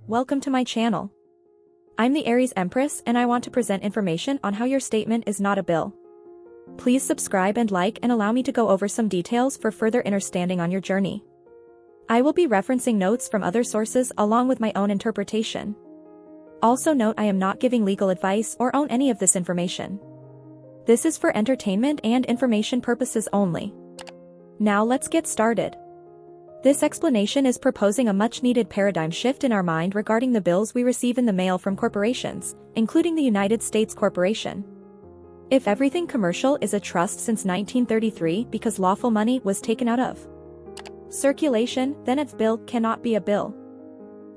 welcome to my channel. I'm the Aries Empress and I want to present information on how your statement is not a bill. Please subscribe and like and allow me to go over some details for further understanding on your journey. I will be referencing notes from other sources along with my own interpretation. Also note I am not giving legal advice or own any of this information. This is for entertainment and information purposes only. Now let's get started. This explanation is proposing a much-needed paradigm shift in our mind regarding the bills we receive in the mail from corporations, including the United States Corporation. If everything commercial is a trust since 1933 because lawful money was taken out of circulation, then its bill cannot be a bill.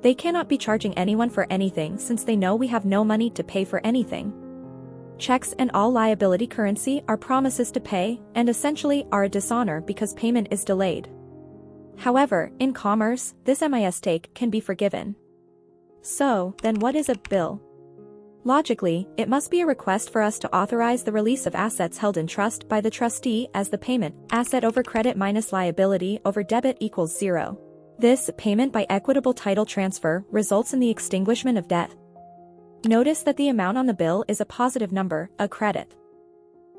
They cannot be charging anyone for anything since they know we have no money to pay for anything. Checks and all liability currency are promises to pay and essentially are a dishonor because payment is delayed. However, in commerce, this mistake can be forgiven. So, then what is a bill? Logically, it must be a request for us to authorize the release of assets held in trust by the trustee as the payment, asset over credit minus liability over debit equals 0. This payment by equitable title transfer results in the extinguishment of debt. Notice that the amount on the bill is a positive number, a credit.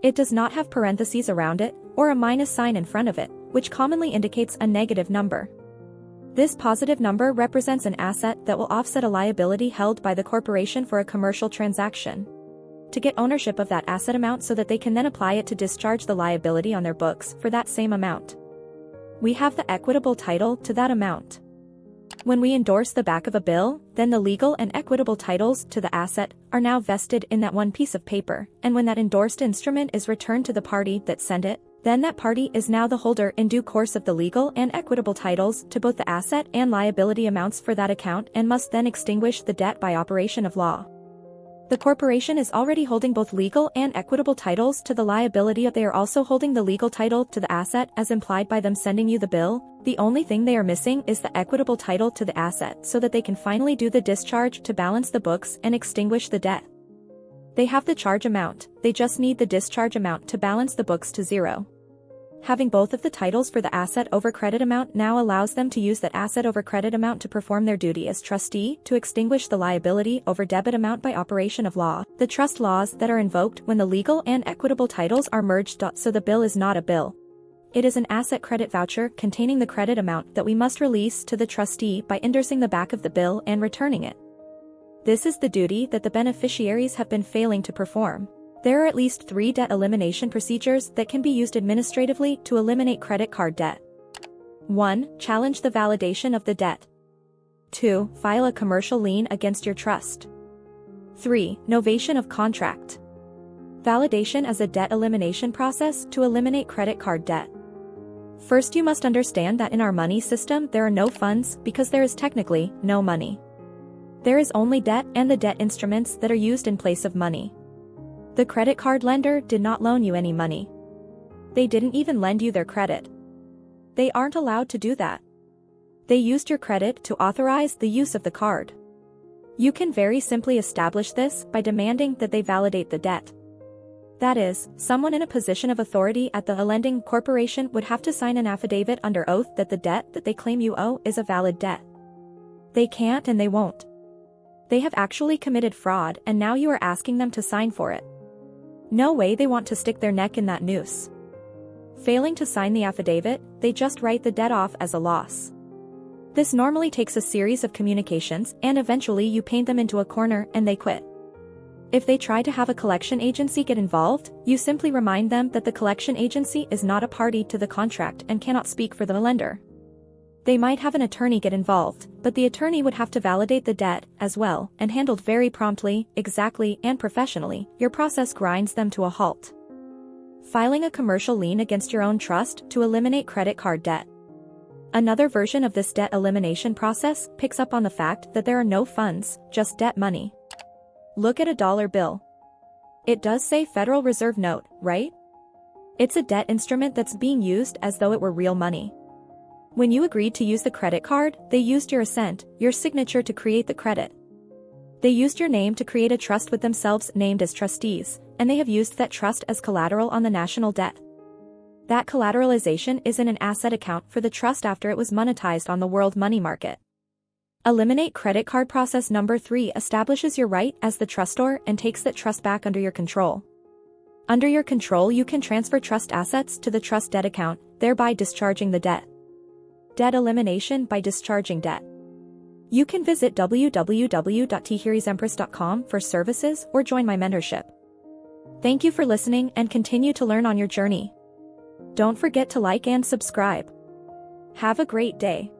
It does not have parentheses around it, or a minus sign in front of it, which commonly indicates a negative number. This positive number represents an asset that will offset a liability held by the corporation for a commercial transaction. To get ownership of that asset amount so that they can then apply it to discharge the liability on their books for that same amount. We have the equitable title to that amount. When we endorse the back of a bill, then the legal and equitable titles to the asset are now vested in that one piece of paper, and when that endorsed instrument is returned to the party that sent it, then that party is now the holder in due course of the legal and equitable titles to both the asset and liability amounts for that account and must then extinguish the debt by operation of law. The corporation is already holding both legal and equitable titles to the liability. They are also holding the legal title to the asset as implied by them sending you the bill. The only thing they are missing is the equitable title to the asset so that they can finally do the discharge to balance the books and extinguish the debt. They have the charge amount, they just need the discharge amount to balance the books to 0. Having both of the titles for the asset over credit amount now allows them to use that asset over credit amount to perform their duty as trustee to extinguish the liability over debit amount by operation of law, the trust laws that are invoked when the legal and equitable titles are merged. So the bill is not a bill. It is an asset credit voucher containing the credit amount that we must release to the trustee by endorsing the back of the bill and returning it. This is the duty that the beneficiaries have been failing to perform. There are at least 3 debt elimination procedures that can be used administratively to eliminate credit card debt. 1. Challenge the validation of the debt. 2. File a commercial lien against your trust. 3. Novation of contract. Validation as a debt elimination process to eliminate credit card debt. First, you must understand that in our money system there are no funds because there is technically no money. There is only debt and the debt instruments that are used in place of money. The credit card lender did not loan you any money. They didn't even lend you their credit. They aren't allowed to do that. They used your credit to authorize the use of the card. You can very simply establish this by demanding that they validate the debt. That is, someone in a position of authority at the lending corporation would have to sign an affidavit under oath that the debt that they claim you owe is a valid debt. They can't and they won't. They have actually committed fraud and now you are asking them to sign for it. No way they want to stick their neck in that noose. Failing to sign the affidavit, they just write the debt off as a loss. This normally takes a series of communications and eventually you paint them into a corner and they quit. If they try to have a collection agency get involved, you simply remind them that the collection agency is not a party to the contract and cannot speak for the lender. They might have an attorney get involved, but the attorney would have to validate the debt as well, and handled very promptly, exactly, and professionally, your process grinds them to a halt. Filing a commercial lien against your own trust to eliminate credit card debt. Another version of this debt elimination process picks up on the fact that there are no funds, just debt money. Look at a dollar bill. It does say Federal Reserve note, right? It's a debt instrument that's being used as though it were real money. When you agreed to use the credit card, they used your assent, your signature to create the credit. They used your name to create a trust with themselves named as trustees, and they have used that trust as collateral on the national debt. That collateralization is in an asset account for the trust after it was monetized on the world money market. Eliminate credit card process. Number 3 establishes your right as the trustor and takes that trust back under your control. Under your control, you can transfer trust assets to the trust debt account, thereby discharging the debt. Debt elimination by discharging debt. You can visit www.empress.com for services or join my mentorship. Thank you for listening and continue to learn on your journey. Don't forget to like and subscribe. Have a great day.